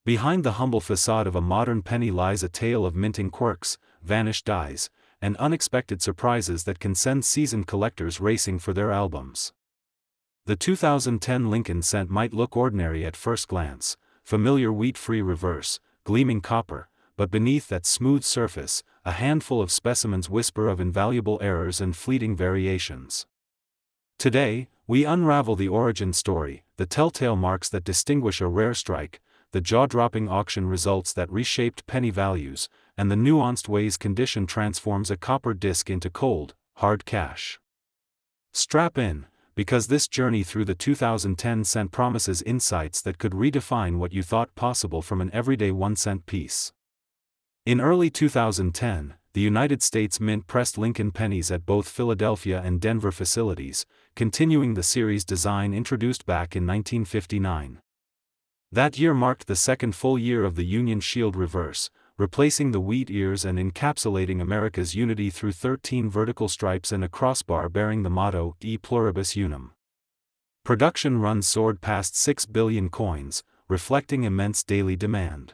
Behind the humble facade of a modern penny lies a tale of minting quirks, vanished dies, and unexpected surprises that can send seasoned collectors racing for their albums. The 2010 Lincoln cent might look ordinary at first glance, familiar wheat-free reverse, gleaming copper, but beneath that smooth surface, a handful of specimens whisper of invaluable errors and fleeting variations. Today, we unravel the origin story, the telltale marks that distinguish a rare strike, the jaw-dropping auction results that reshaped penny values, and the nuanced ways condition transforms a copper disc into cold, hard cash. Strap in, because this journey through the 2010 cent promises insights that could redefine what you thought possible from an everyday 1-cent piece. In early 2010, the United States Mint pressed Lincoln pennies at both Philadelphia and Denver facilities, continuing the series design introduced back in 1959. That year marked the second full year of the Union Shield reverse, replacing the wheat ears and encapsulating America's unity through 13 vertical stripes and a crossbar bearing the motto, E Pluribus Unum. Production runs soared past 6 billion coins, reflecting immense daily demand.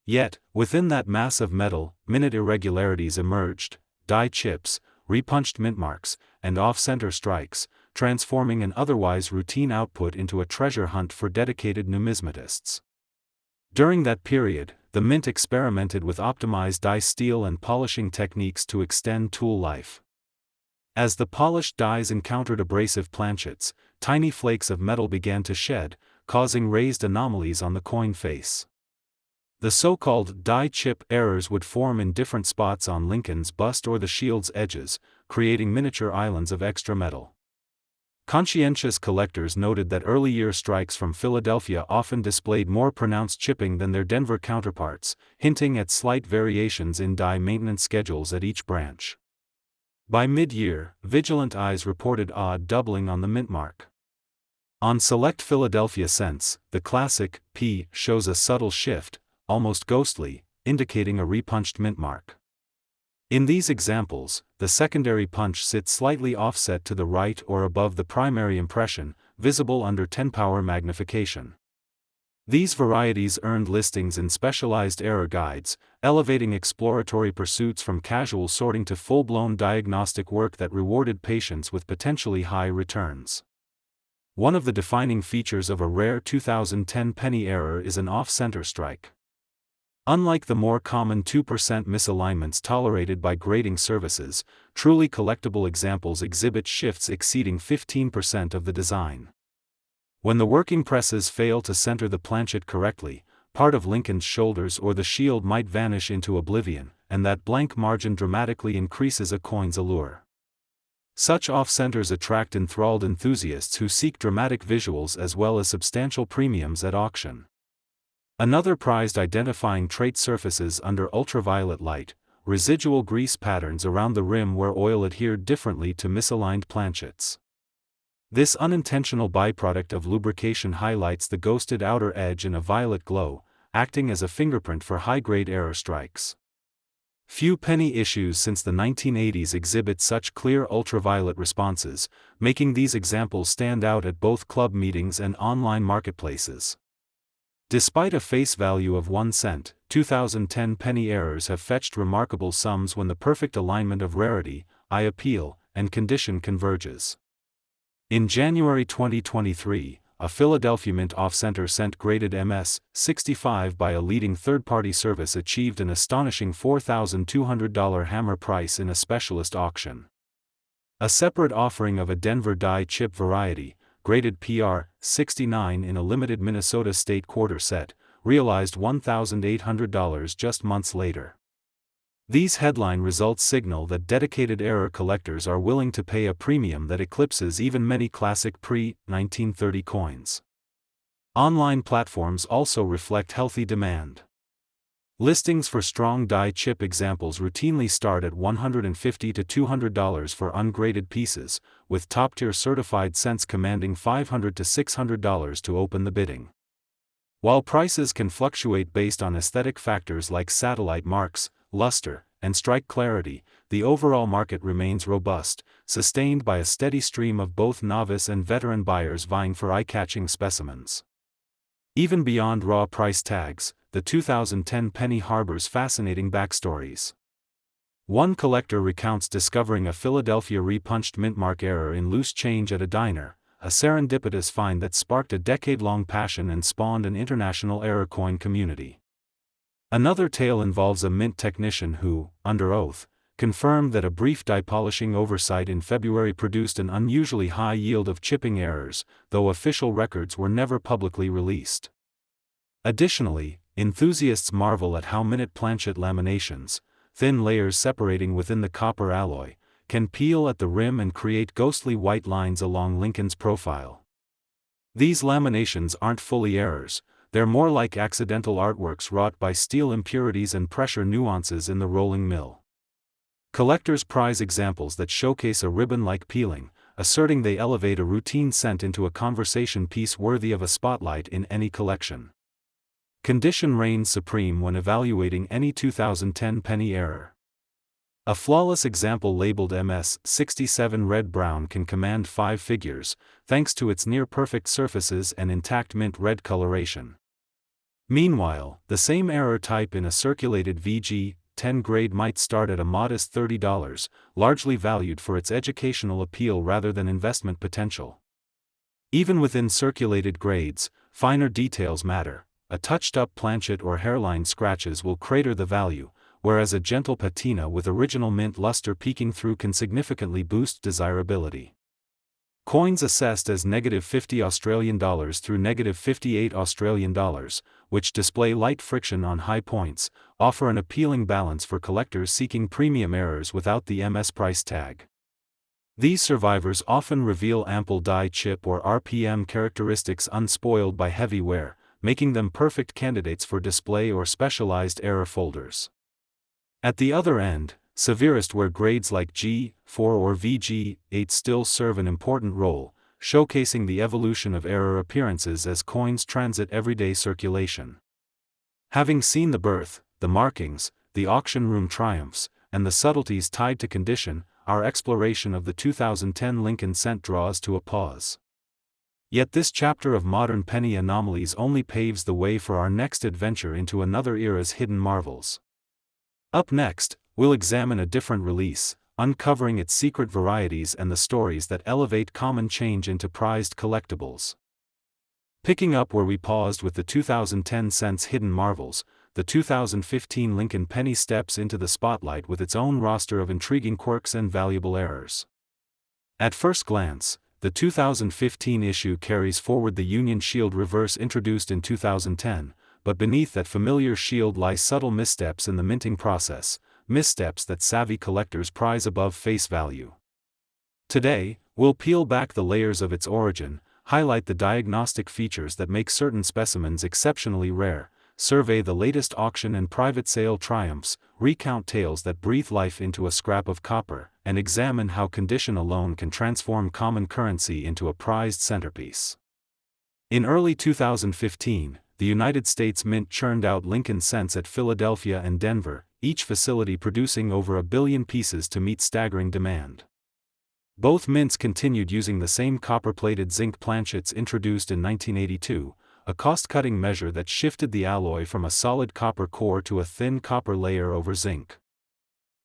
Yet, within that mass of metal, minute irregularities emerged, die chips, repunched mint marks, and off-center strikes, transforming an otherwise routine output into a treasure hunt for dedicated numismatists. During that period, the Mint experimented with optimized die steel and polishing techniques to extend tool life. As the polished dies encountered abrasive planchets, tiny flakes of metal began to shed, causing raised anomalies on the coin face. The so-called die chip errors would form in different spots on Lincoln's bust or the shield's edges, creating miniature islands of extra metal. Conscientious collectors noted that early-year strikes from Philadelphia often displayed more pronounced chipping than their Denver counterparts, hinting at slight variations in die maintenance schedules at each branch. By mid-year, vigilant eyes reported odd doubling on the mint mark. On select Philadelphia cents, the classic P shows a subtle shift, almost ghostly, indicating a repunched mint mark. In these examples, the secondary punch sits slightly offset to the right or above the primary impression, visible under 10-power magnification. These varieties earned listings in specialized error guides, elevating exploratory pursuits from casual sorting to full-blown diagnostic work that rewarded patience with potentially high returns. One of the defining features of a rare 2010 penny error is an off-center strike. Unlike the more common 2% misalignments tolerated by grading services, truly collectible examples exhibit shifts exceeding 15% of the design. When the working presses fail to center the planchet correctly, part of Lincoln's shoulders or the shield might vanish into oblivion, and that blank margin dramatically increases a coin's allure. Such off-centers attract enthralled enthusiasts who seek dramatic visuals as well as substantial premiums at auction. Another prized identifying trait surfaces under ultraviolet light, residual grease patterns around the rim where oil adhered differently to misaligned planchets. This unintentional byproduct of lubrication highlights the ghosted outer edge in a violet glow, acting as a fingerprint for high-grade error strikes. Few penny issues since the 1980s exhibit such clear ultraviolet responses, making these examples stand out at both club meetings and online marketplaces. Despite a face value of 1 cent, 2010 penny errors have fetched remarkable sums when the perfect alignment of rarity, eye appeal, and condition converges. In January 2023, a Philadelphia Mint off-center cent graded MS 65 by a leading third-party service achieved an astonishing $4,200 hammer price in a specialist auction. A separate offering of a Denver die chip variety, graded PR 69 in a limited Minnesota State quarter set, realized $1,800 just months later. These headline results signal that dedicated error collectors are willing to pay a premium that eclipses even many classic pre-1930 coins. Online platforms also reflect healthy demand. Listings for strong die chip examples routinely start at $150 to $200 for ungraded pieces, with top-tier certified cents commanding $500 to $600 to open the bidding. While prices can fluctuate based on aesthetic factors like satellite marks, luster, and strike clarity, the overall market remains robust, sustained by a steady stream of both novice and veteran buyers vying for eye-catching specimens. Even beyond raw price tags, the 2010 penny harbors fascinating backstories. One collector recounts discovering a Philadelphia repunched mintmark error in loose change at a diner, a serendipitous find that sparked a decade-long passion and spawned an international error coin community. Another tale involves a mint technician who, under oath, confirmed that a brief die polishing oversight in February produced an unusually high yield of chipping errors, though official records were never publicly released. Additionally, enthusiasts marvel at how minute planchet laminations, thin layers separating within the copper alloy, can peel at the rim and create ghostly white lines along Lincoln's profile. These laminations aren't fully errors, they're more like accidental artworks wrought by steel impurities and pressure nuances in the rolling mill. Collectors prize examples that showcase a ribbon-like peeling, asserting they elevate a routine cent into a conversation piece worthy of a spotlight in any collection. Condition reigns supreme when evaluating any 2010 penny error. A flawless example labeled MS67 red-brown can command 5 figures, thanks to its near-perfect surfaces and intact mint red coloration. Meanwhile, the same error type in a circulated VG10 grade might start at a modest $30, largely valued for its educational appeal rather than investment potential. Even within circulated grades, finer details matter. A touched-up planchet or hairline scratches will crater the value, whereas a gentle patina with original mint luster peeking through can significantly boost desirability. Coins assessed as -50 Australian dollars through -58 Australian dollars, which display light friction on high points, offer an appealing balance for collectors seeking premium errors without the MS price tag. These survivors often reveal ample die chip or RPM characteristics unspoiled by heavy wear, making them perfect candidates for display or specialized error folders. At the other end, severest where grades like G4 or VG8 still serve an important role, showcasing the evolution of error appearances as coins transit everyday circulation. Having seen the birth, the markings, the auction room triumphs, and the subtleties tied to condition, our exploration of the 2010 Lincoln cent draws to a pause. Yet this chapter of modern penny anomalies only paves the way for our next adventure into another era's hidden marvels. Up next, we'll examine a different release, uncovering its secret varieties and the stories that elevate common change into prized collectibles. Picking up where we paused with the 2010 cents hidden marvels, the 2015 Lincoln penny steps into the spotlight with its own roster of intriguing quirks and valuable errors. At first glance, the 2015 issue carries forward the Union Shield reverse introduced in 2010, but beneath that familiar shield lie subtle missteps in the minting process, missteps that savvy collectors prize above face value. Today, we'll peel back the layers of its origin, highlight the diagnostic features that make certain specimens exceptionally rare, survey the latest auction and private sale triumphs, recount tales that breathe life into a scrap of copper, and examine how condition alone can transform common currency into a prized centerpiece. In early 2015, the United States Mint churned out Lincoln cents at Philadelphia and Denver, each facility producing over 1 billion pieces to meet staggering demand. Both mints continued using the same copper-plated zinc planchets introduced in 1982, a cost-cutting measure that shifted the alloy from a solid copper core to a thin copper layer over zinc.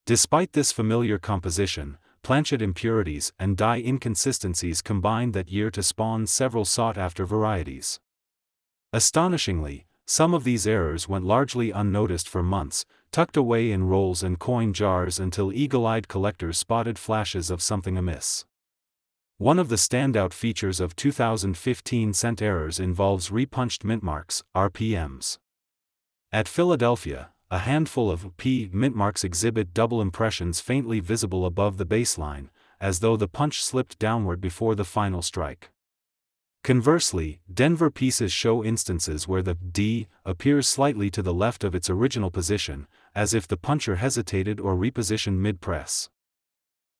Despite this familiar composition, planchet impurities and die inconsistencies combined that year to spawn several sought-after varieties. Astonishingly, some of these errors went largely unnoticed for months, tucked away in rolls and coin jars until eagle-eyed collectors spotted flashes of something amiss. One of the standout features of 2015 cent errors involves repunched mintmarks, RPMs. At Philadelphia, a handful of mintmarks exhibit double impressions faintly visible above the baseline, as though the punch slipped downward before the final strike. Conversely, Denver pieces show instances where the D appears slightly to the left of its original position, as if the puncher hesitated or repositioned mid-press.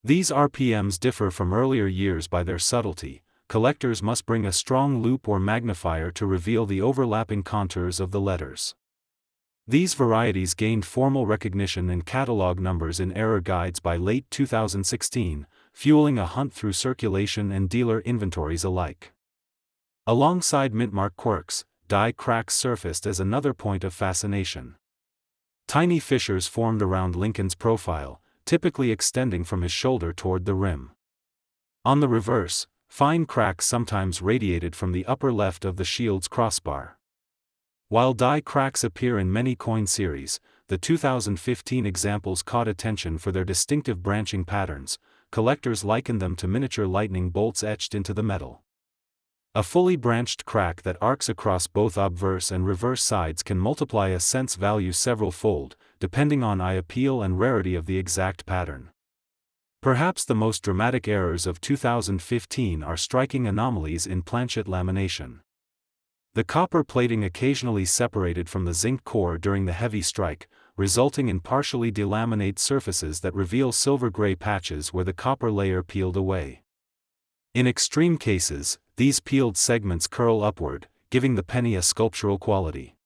These RPMs differ from earlier years by their subtlety. Collectors must bring a strong loupe or magnifier to reveal the overlapping contours of the letters. These varieties gained formal recognition and catalog numbers in error guides by late 2016, fueling a hunt through circulation and dealer inventories alike. Alongside mintmark quirks, die cracks surfaced as another point of fascination. Tiny fissures formed around Lincoln's profile, typically extending from his shoulder toward the rim. On the reverse, fine cracks sometimes radiated from the upper left of the shield's crossbar. While die cracks appear in many coin series, the 2015 examples caught attention for their distinctive branching patterns. Collectors likened them to miniature lightning bolts etched into the metal. A fully branched crack that arcs across both obverse and reverse sides can multiply a cent's value several-fold, depending on eye appeal and rarity of the exact pattern. Perhaps the most dramatic errors of 2015 are striking anomalies in planchet lamination. The copper plating occasionally separated from the zinc core during the heavy strike, resulting in partially delaminate surfaces that reveal silver-gray patches where the copper layer peeled away. In extreme cases, these peeled segments curl upward, giving the penny a sculptural quality.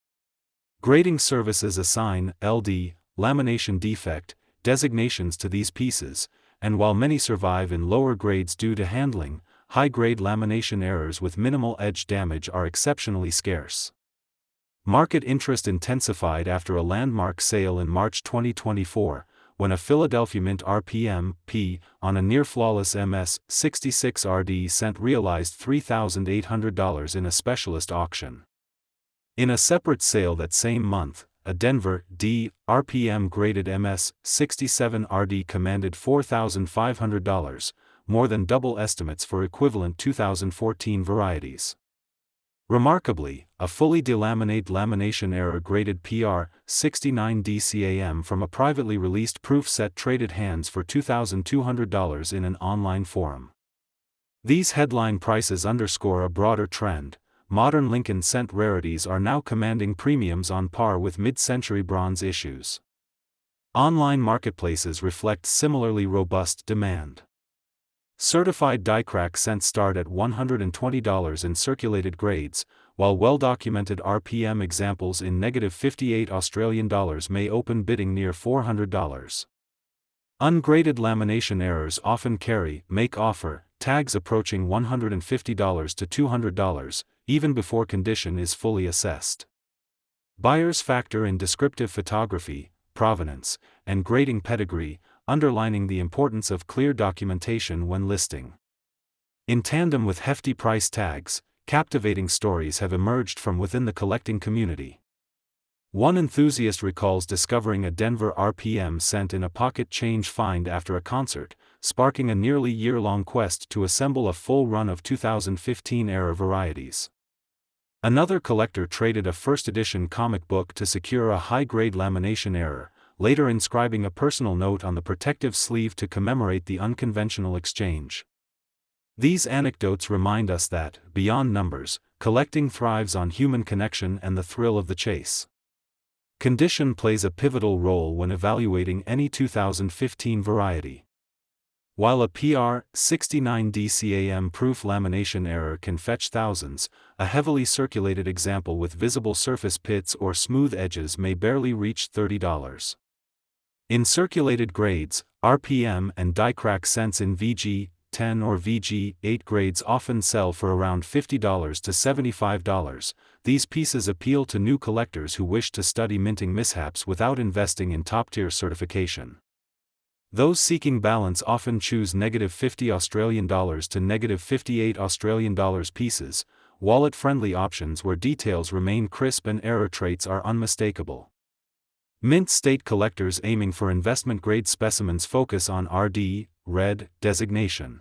Grading services assign LD, lamination defect, designations to these pieces, and while many survive in lower grades due to handling, high-grade lamination errors with minimal edge damage are exceptionally scarce. Market interest intensified after a landmark sale in March 2024, when a Philadelphia Mint RPM P on a near-flawless MS-66RD cent realized $3,800 in a specialist auction. In a separate sale that same month, a Denver D RPM graded MS-67RD commanded $4,500, more than double estimates for equivalent 2014 varieties. Remarkably, a fully delaminate lamination error graded PR 69 DCAM from a privately released proof set traded hands for $2,200 in an online forum. These headline prices underscore a broader trend. Modern Lincoln cent rarities are now commanding premiums on par with mid-century bronze issues. Online marketplaces reflect similarly robust demand. Certified die-crack cents start at $120 in circulated grades, while well-documented RPM examples in -58 Australian dollars may open bidding near $400. Ungraded lamination errors often carry make offer tags approaching $150 to $200, even before condition is fully assessed. Buyers factor in descriptive photography, provenance, and grading pedigree, underlining the importance of clear documentation when listing. In tandem with hefty price tags, captivating stories have emerged from within the collecting community. One enthusiast recalls discovering a Denver RPM cent in a pocket change find after a concert, sparking a nearly year-long quest to assemble a full run of 2015-era varieties. Another collector traded a first-edition comic book to secure a high-grade lamination error, later inscribing a personal note on the protective sleeve to commemorate the unconventional exchange. These anecdotes remind us that, beyond numbers, collecting thrives on human connection and the thrill of the chase. Condition plays a pivotal role when evaluating any 2015 variety. While a PR 69 DCAM proof lamination error can fetch thousands, a heavily circulated example with visible surface pits or smooth edges may barely reach $30. In circulated grades, RPM and die-crack cents in VG 10 or VG 8 grades often sell for around $50 to $75. These pieces appeal to new collectors who wish to study minting mishaps without investing in top-tier certification. Those seeking balance often choose -50 Australian dollars to -58 Australian dollars pieces, wallet-friendly options where details remain crisp and error traits are unmistakable. Mint state collectors aiming for investment-grade specimens focus on RD, red, designation.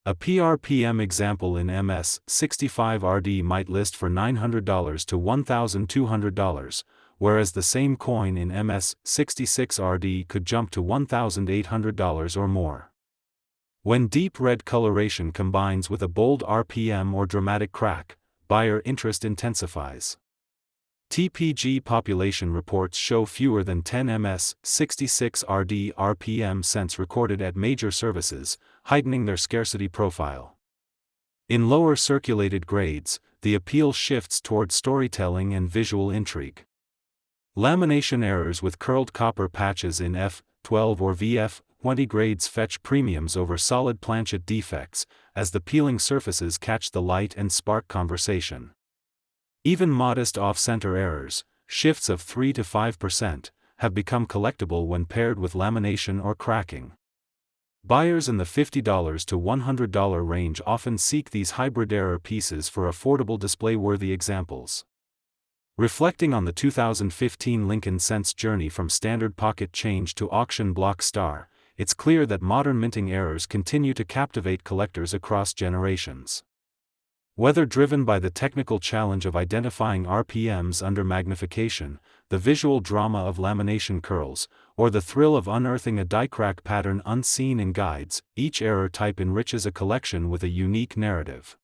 A PRPM example in MS-65RD might list for $900 to $1,200, whereas the same coin in MS-66RD could jump to $1,800 or more. When deep red coloration combines with a bold RPM or dramatic crack, buyer interest intensifies. TPG population reports show fewer than 10 MS-66RD RPM cents recorded at major services, heightening their scarcity profile. In lower circulated grades, the appeal shifts toward storytelling and visual intrigue. Lamination errors with curled copper patches in F12 or VF20 grades fetch premiums over solid planchet defects, as the peeling surfaces catch the light and spark conversation. Even modest off-center errors, shifts of 3 to 5%, have become collectible when paired with lamination or cracking. Buyers in the $50 to $100 range often seek these hybrid error pieces for affordable display-worthy examples. Reflecting on the 2015 Lincoln Cents journey from standard pocket change to auction block star, it's clear that modern minting errors continue to captivate collectors across generations. Whether driven by the technical challenge of identifying RPMs under magnification, the visual drama of lamination curls, or the thrill of unearthing a die crack pattern unseen in guides, each error type enriches a collection with a unique narrative.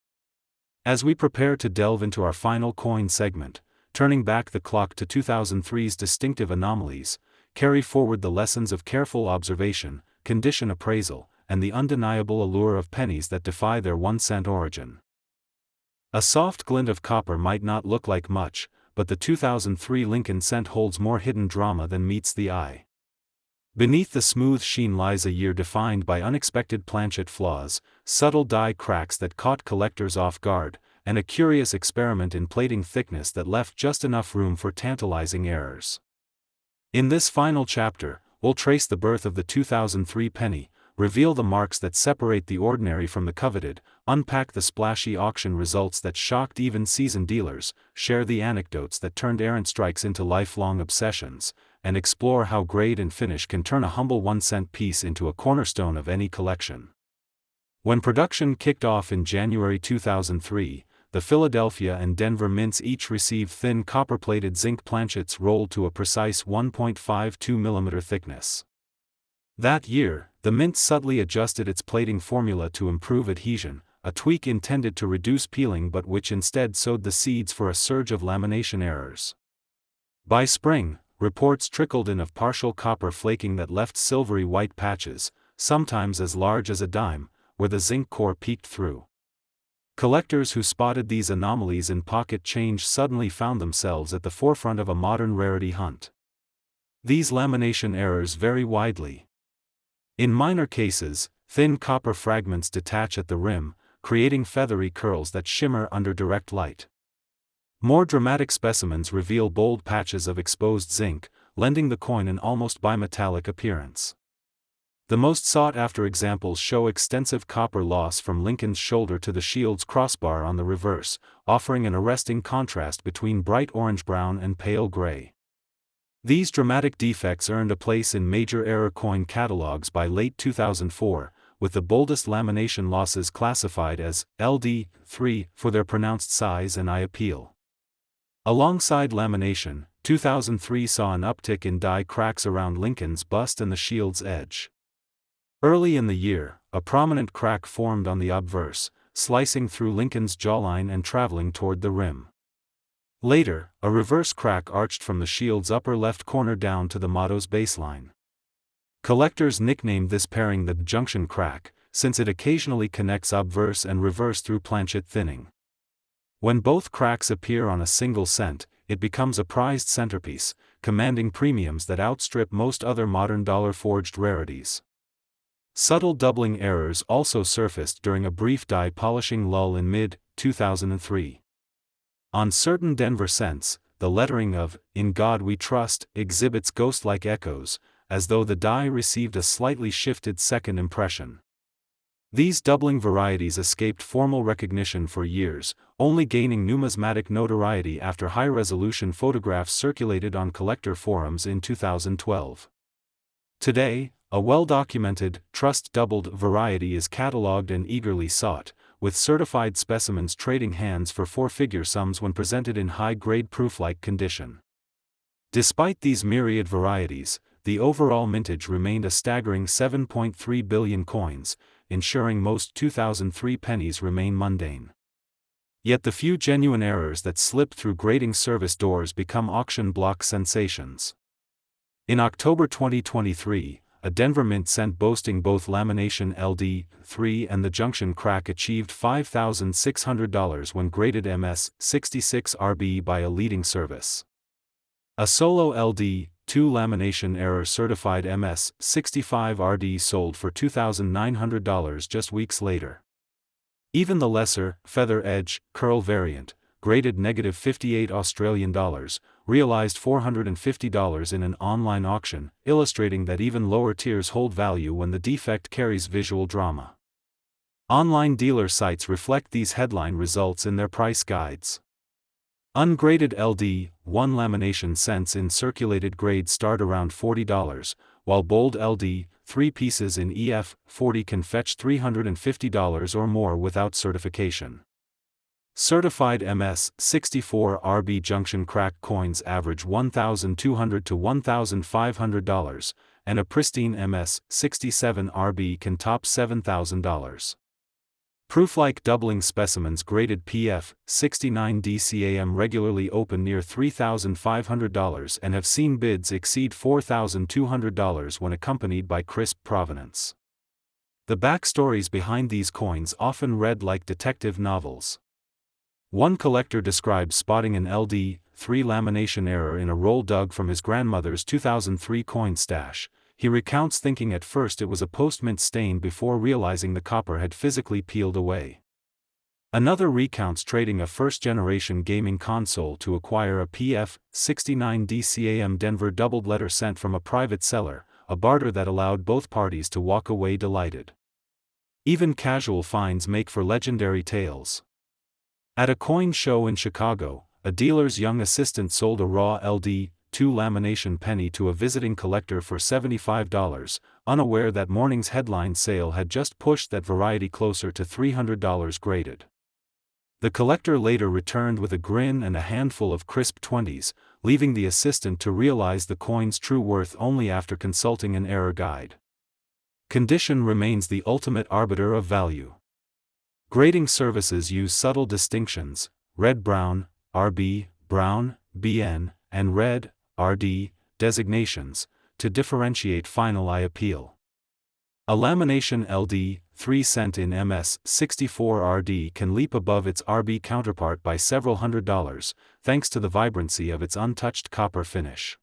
As we prepare to delve into our final coin segment, turning back the clock to 2003's distinctive anomalies, carry forward the lessons of careful observation, condition appraisal, and the undeniable allure of pennies that defy their 1-cent origin. A soft glint of copper might not look like much, but the 2003 Lincoln Cent holds more hidden drama than meets the eye. Beneath the smooth sheen lies a year defined by unexpected planchet flaws, subtle die cracks that caught collectors off guard, and a curious experiment in plating thickness that left just enough room for tantalizing errors. In this final chapter, we'll trace the birth of the 2003 penny, reveal the marks that separate the ordinary from the coveted, unpack the splashy auction results that shocked even seasoned dealers, share the anecdotes that turned errant strikes into lifelong obsessions, and explore how grade and finish can turn a humble 1-cent piece into a cornerstone of any collection. When production kicked off in January 2003, the Philadelphia and Denver mints each received thin copper-plated zinc planchets rolled to a precise 1.52 mm thickness. That year, the mint subtly adjusted its plating formula to improve adhesion, a tweak intended to reduce peeling but which instead sowed the seeds for a surge of lamination errors. By spring, reports trickled in of partial copper flaking that left silvery white patches, sometimes as large as a dime, where the zinc core peeked through. Collectors who spotted these anomalies in pocket change suddenly found themselves at the forefront of a modern rarity hunt. These lamination errors vary widely. In minor cases, thin copper fragments detach at the rim, creating feathery curls that shimmer under direct light. More dramatic specimens reveal bold patches of exposed zinc, lending the coin an almost bimetallic appearance. The most sought-after examples show extensive copper loss from Lincoln's shoulder to the shield's crossbar on the reverse, offering an arresting contrast between bright orange-brown and pale gray. These dramatic defects earned a place in major error coin catalogs by late 2004, with the boldest lamination losses classified as LD3 for their pronounced size and eye appeal. Alongside lamination, 2003 saw an uptick in die cracks around Lincoln's bust and the shield's edge. Early in the year, a prominent crack formed on the obverse, slicing through Lincoln's jawline and traveling toward the rim. Later, a reverse crack arched from the shield's upper left corner down to the motto's baseline. Collectors nicknamed this pairing the junction crack, since it occasionally connects obverse and reverse through planchet thinning. When both cracks appear on a single cent, it becomes a prized centerpiece, commanding premiums that outstrip most other modern dollar-forged rarities. Subtle doubling errors also surfaced during a brief die polishing lull in mid-2003. On certain Denver cents, the lettering of "In God We Trust" exhibits ghost-like echoes, as though the die received a slightly shifted second impression. These doubling varieties escaped formal recognition for years, only gaining numismatic notoriety after high-resolution photographs circulated on collector forums in 2012. Today, a well-documented, trust-doubled variety is catalogued and eagerly sought, with certified specimens trading hands for four-figure sums when presented in high-grade proof-like condition. Despite these myriad varieties, the overall mintage remained a staggering 7.3 billion coins, ensuring most 2003 pennies remain mundane. Yet the few genuine errors that slip through grading service doors become auction block sensations. In October 2023, a Denver mint cent boasting both lamination LD3 and the junction crack achieved $5,600 when graded MS66RB by a leading service. A solo LD2 lamination error certified MS65RD sold for $2,900 just weeks later. Even the lesser, feather edge, curl variant, graded -58 Australian dollars, realized $450 in an online auction, illustrating that even lower tiers hold value when the defect carries visual drama. Online dealer sites reflect these headline results in their price guides. Ungraded LD1 lamination cents in circulated grades start around $40, while bold LD 3 pieces in EF40 can fetch $350 or more without certification. Certified MS64 RB junction crack coins average $1,200 to $1,500, and a pristine MS67 RB can top $7,000. Proof-like doubling specimens graded PF69 DCAM regularly open near $3,500 and have seen bids exceed $4,200 when accompanied by crisp provenance. The backstories behind these coins often read like detective novels. One collector describes spotting an LD3 lamination error in a roll dug from his grandmother's 2003 coin stash. He recounts thinking at first it was a post-mint stain before realizing the copper had physically peeled away. Another recounts trading a first-generation gaming console to acquire a PF69 DCAM Denver doubled letter sent from a private seller, a barter that allowed both parties to walk away delighted. Even casual finds make for legendary tales. At a coin show in Chicago, a dealer's young assistant sold a raw LD2 lamination penny to a visiting collector for $75, unaware that morning's headline sale had just pushed that variety closer to $300 graded. The collector later returned with a grin and a handful of crisp 20s, leaving the assistant to realize the coin's true worth only after consulting an error guide. Condition remains the ultimate arbiter of value. Grading services use subtle distinctions, red-brown, RB, brown, BN, and red, RD, designations, to differentiate final eye appeal. A lamination LD 3 cent in MS64 RD can leap above its RB counterpart by several $100s, thanks to the vibrancy of its untouched copper finish.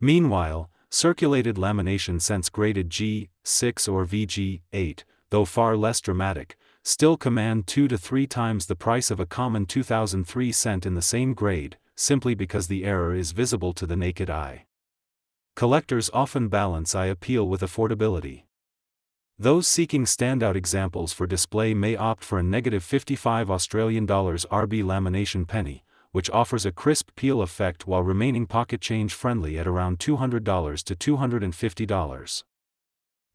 Meanwhile, circulated lamination cents graded G6 or VG8, though far less dramatic, still command 2 to 3 times the price of a common 2003 cent in the same grade, simply because the error is visible to the naked eye. Collectors often balance eye appeal with affordability. Those seeking standout examples for display may opt for a -55 Australian dollars RB lamination penny, which offers a crisp peel effect while remaining pocket change friendly at around $200 to $250.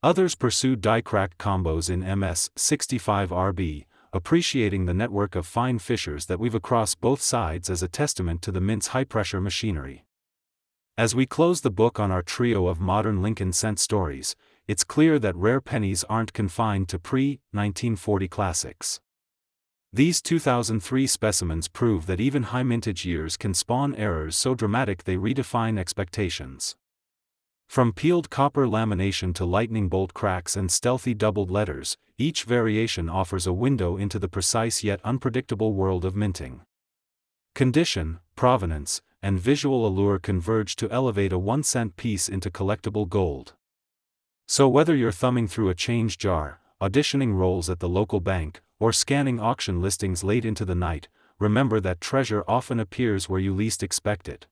Others pursue die-cracked combos in MS65 RB, appreciating the network of fine fissures that weave across both sides as a testament to the mint's high-pressure machinery. As we close the book on our trio of modern Lincoln cent stories, it's clear that rare pennies aren't confined to pre-1940 classics. These 2003 specimens prove that even high mintage years can spawn errors so dramatic they redefine expectations. From peeled copper lamination to lightning bolt cracks and stealthy doubled letters, each variation offers a window into the precise yet unpredictable world of minting. Condition, provenance, and visual allure converge to elevate a 1-cent piece into collectible gold. So whether you're thumbing through a change jar, auditioning roles at the local bank, or scanning auction listings late into the night, remember that treasure often appears where you least expect it.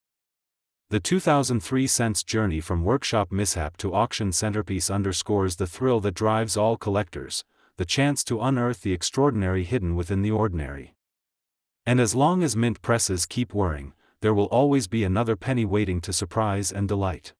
The 2003 cents journey from workshop mishap to auction centerpiece underscores the thrill that drives all collectors, the chance to unearth the extraordinary hidden within the ordinary. And as long as mint presses keep whirring, there will always be another penny waiting to surprise and delight.